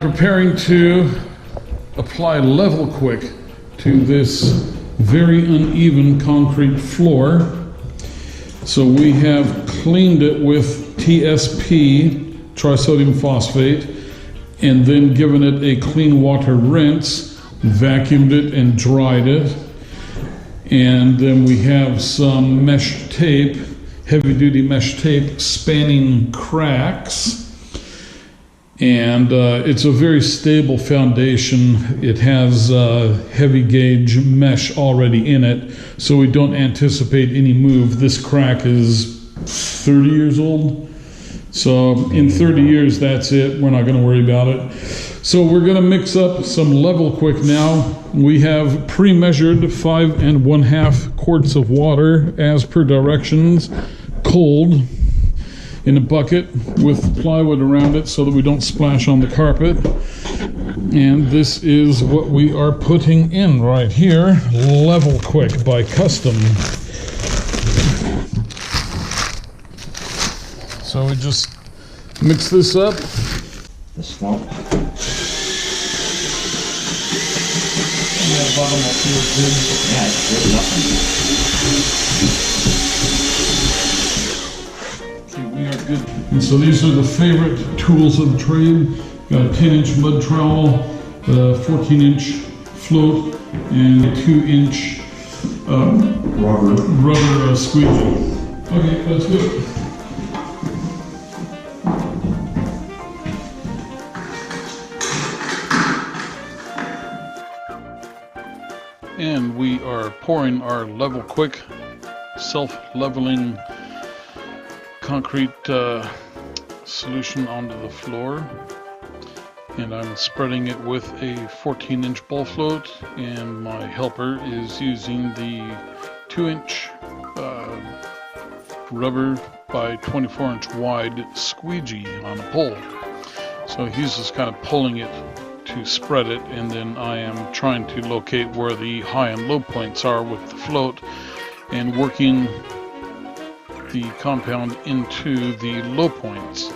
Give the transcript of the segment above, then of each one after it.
Preparing to apply level quick to this very uneven concrete floor. So we have cleaned it with TSP, trisodium phosphate, and then given it a clean water rinse, vacuumed it and dried it. And then we have some mesh tape, heavy duty mesh tape spanning cracks. And it's a very stable foundation. It has heavy gauge mesh already in it, so we don't anticipate any move. This crack is 30 years old. So in 30 years, that's it. We're not going to worry about it. So we're going to mix up some level quick now. We have pre-measured 5 1/2 quarts of water as per directions, cold, in a bucket with plywood around it so that we don't splash on the carpet. And this is what we are putting in right here, Level Quick by Custom. So we just mix this up. The swamp. And the bottom will feel good. Yeah, it's good enough. We are good. And so these are the favorite tools of the trade. Got a 10-inch mud trowel, a 14-inch float, and a 2-inch rubber squeegee. Okay, let's do it. And we are pouring our Level Quick self-leveling concrete solution onto the floor, and I'm spreading it with a 14-inch ball float, and my helper is using the 2-inch rubber by 24-inch wide squeegee on a pole. So he's just kind of pulling it to spread it, and then I am trying to locate where the high and low points are with the float and working the compound into the low points,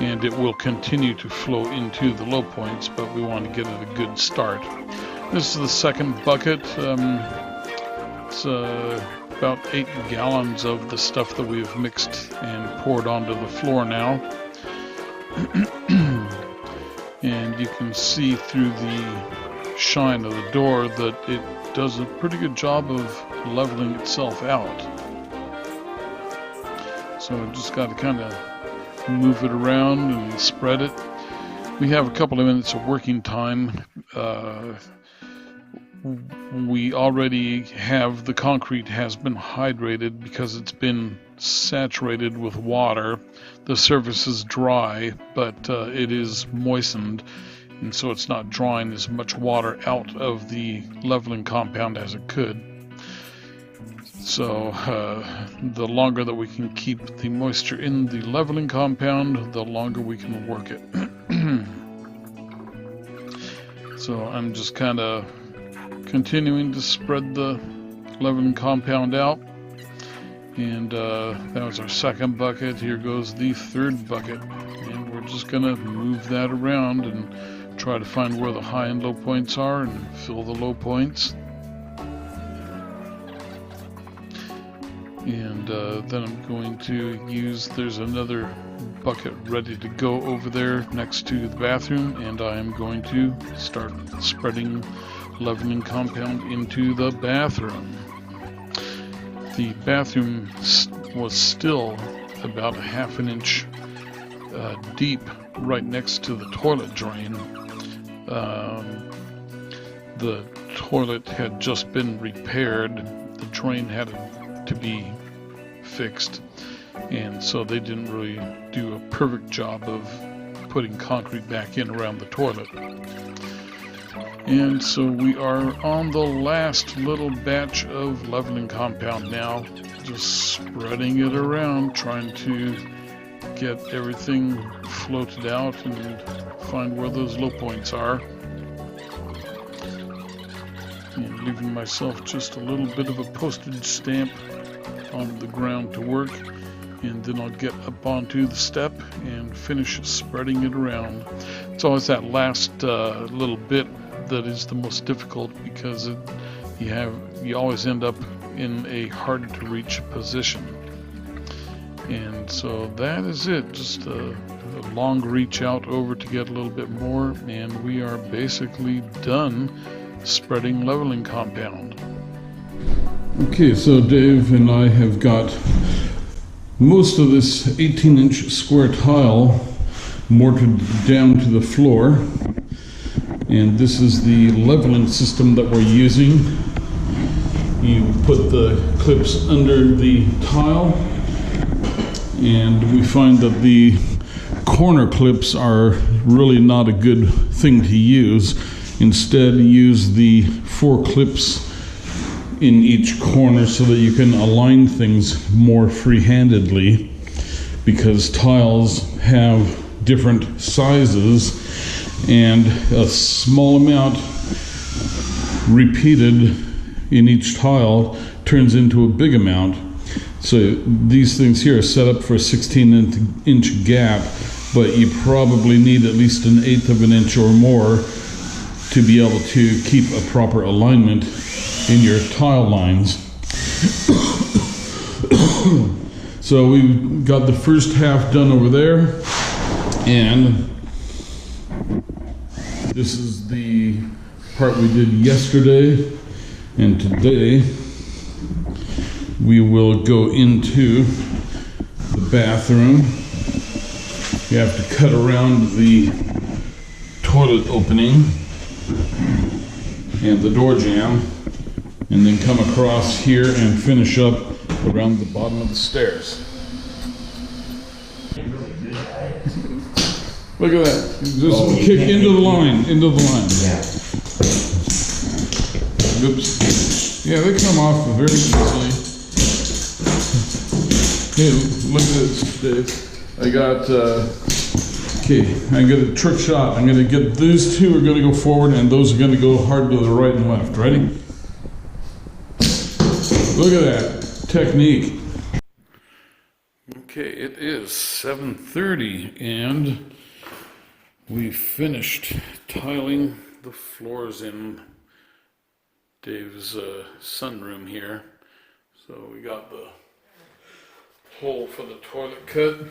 and it will continue to flow into the low points, but we want to get it a good start. This is the second bucket. It's about 8 gallons of the stuff that we've mixed and poured onto the floor now. And you can see through the shine of the door that it does a pretty good job of leveling itself out. So I just got to kind of move it around and spread it. We have a couple of minutes of working time. We already have, the concrete has been hydrated because it's been saturated with water. The surface is dry, but it is moistened, and so it's not drawing as much water out of the leveling compound as it could. So the longer that we can keep the moisture in the leveling compound, the longer we can work it. So I'm just kind of continuing to spread the leveling compound out. And that was our second bucket. Here goes the third bucket. And we're just going to move that around and try to find where the high and low points are and fill the low points. And then I'm going to use, there's another bucket ready to go over there next to the bathroom, and I am going to start spreading leavening compound into the bathroom. The bathroom was still about a ½ an inch deep right next to the toilet drain. The toilet had just been repaired. The drain had to be fixed, and so they didn't really do a perfect job of putting concrete back in around the toilet. And so we are on the last little batch of leveling compound now, just spreading it around, trying to get everything floated out and find where those low points are. And leaving myself just a little bit of a postage stamp on the ground to work. and then I'll get up onto the step and finish spreading it around. It's always that last little bit that is the most difficult, because you always end up in a harder to reach position. And so that is it, just a long reach out over to get a little bit more, and we are basically done spreading leveling compound. Okay, so Dave and I have got most of this 18-inch square tile mortared down to the floor, and this is the leveling system that we're using. You put the clips under the tile, and we find that the corner clips are really not a good thing to use. Instead, use the 4 clips in each corner so that you can align things more free-handedly, because tiles have different sizes, and a small amount repeated in each tile turns into a big amount. So these things here are set up for a 16-inch gap, but you probably need at least 1/8 of an inch or more to be able to keep a proper alignment in your tile lines. So we've got the first half done over there, and this is the part we did yesterday, and today we will go into the bathroom. You have to cut around the toilet opening and the door jamb, and then come across here and finish up around the bottom of the stairs. Look at that. Just kick into the line, into the line. Oops. Yeah, they come off very easily. Hey, look at this, Dave. I got, okay, I got a trick shot. I'm gonna get these two are gonna go forward, and those are gonna go hard to the right and left. Ready? Look at that technique. Okay, it is 7:30, and we finished tiling the floors in Dave's sunroom here. So we got the hole for the toilet cut,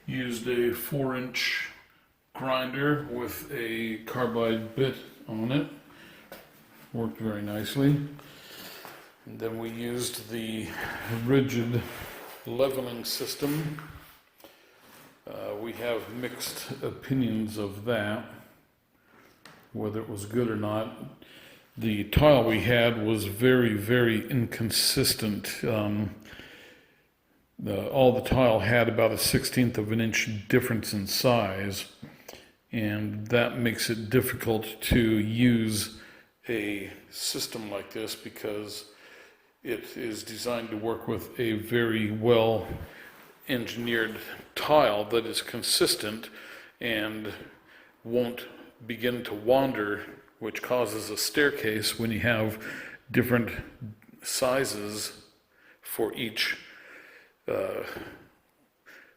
used a 4-inch grinder with a carbide bit on it, worked very nicely. And then we used the rigid leveling system. We have mixed opinions of that, whether it was good or not. The tile we had was very, very inconsistent. All the tile had about a 1/16 of an inch difference in size, and that makes it difficult to use a system like this, because it is designed to work with a very well engineered tile that is consistent and won't begin to wander, which causes a staircase when you have different sizes for each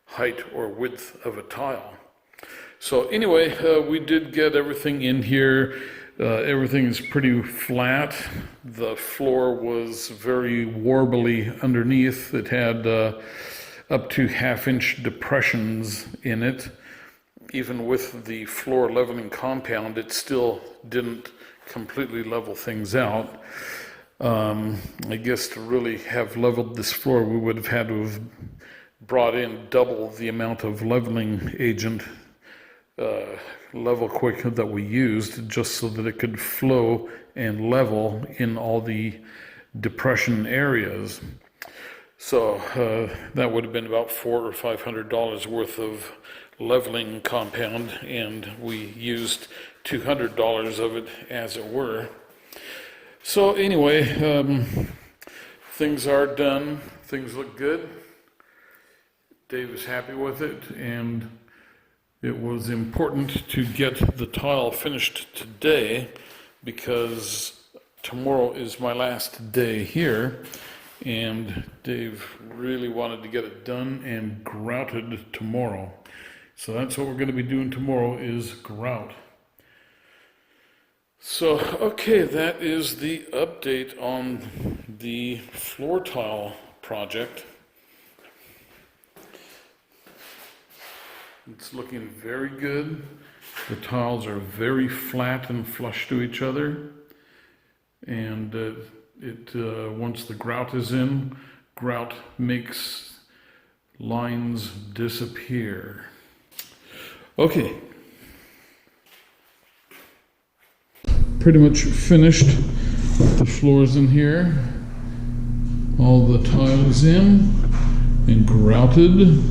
height or width of a tile. So anyway, we did get everything in here. Everything is pretty flat. The floor was very warbly underneath. It had up to 1/2-inch depressions in it. Even with the floor leveling compound, it still didn't completely level things out. I guess to really have leveled this floor, we would have had to have brought in double the amount of leveling agent, level quick, that we used, just so that it could flow and level in all the depression areas. So that would have been about $400 or $500 worth of leveling compound, and we used $200 of it, as it were. So anyway, things are done. Things look good. Dave is happy with it, and it was important to get the tile finished today, because tomorrow is my last day here, and Dave really wanted to get it done and grouted tomorrow. So that's what we're going to be doing tomorrow, is grout. So, okay, that is the update on the floor tile project. It's looking very good. The tiles are very flat and flush to each other. And once the grout is in, grout makes lines disappear. Okay. Pretty much finished the floors in here. All the tiles in and grouted.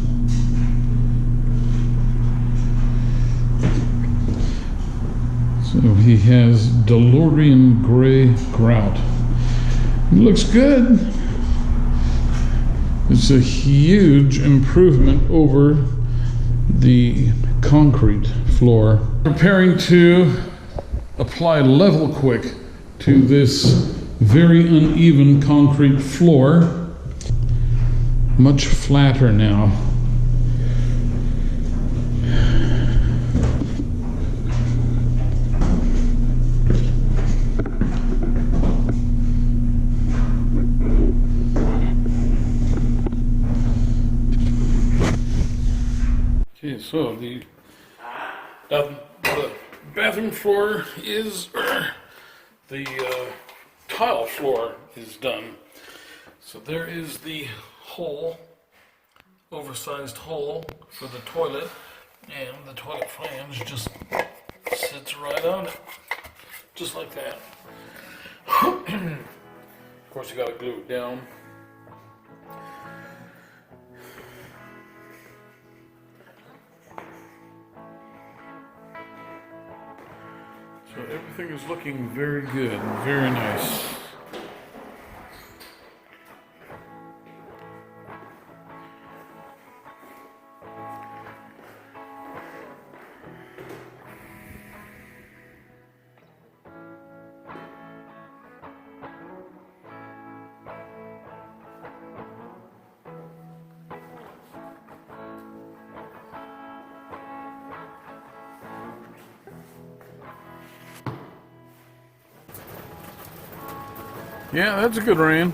So he has Delorian gray grout. It looks good. It's a huge improvement over the concrete floor. Preparing to apply level quick to this very uneven concrete floor. Much flatter now. Okay, so the bathroom floor is, the tile floor is done. So there is the hole, oversized hole for the toilet, and the toilet flange just sits right on it, just like that. Of course, you gotta glue it down. So everything is looking very good, very nice. Yeah, that's a good rain.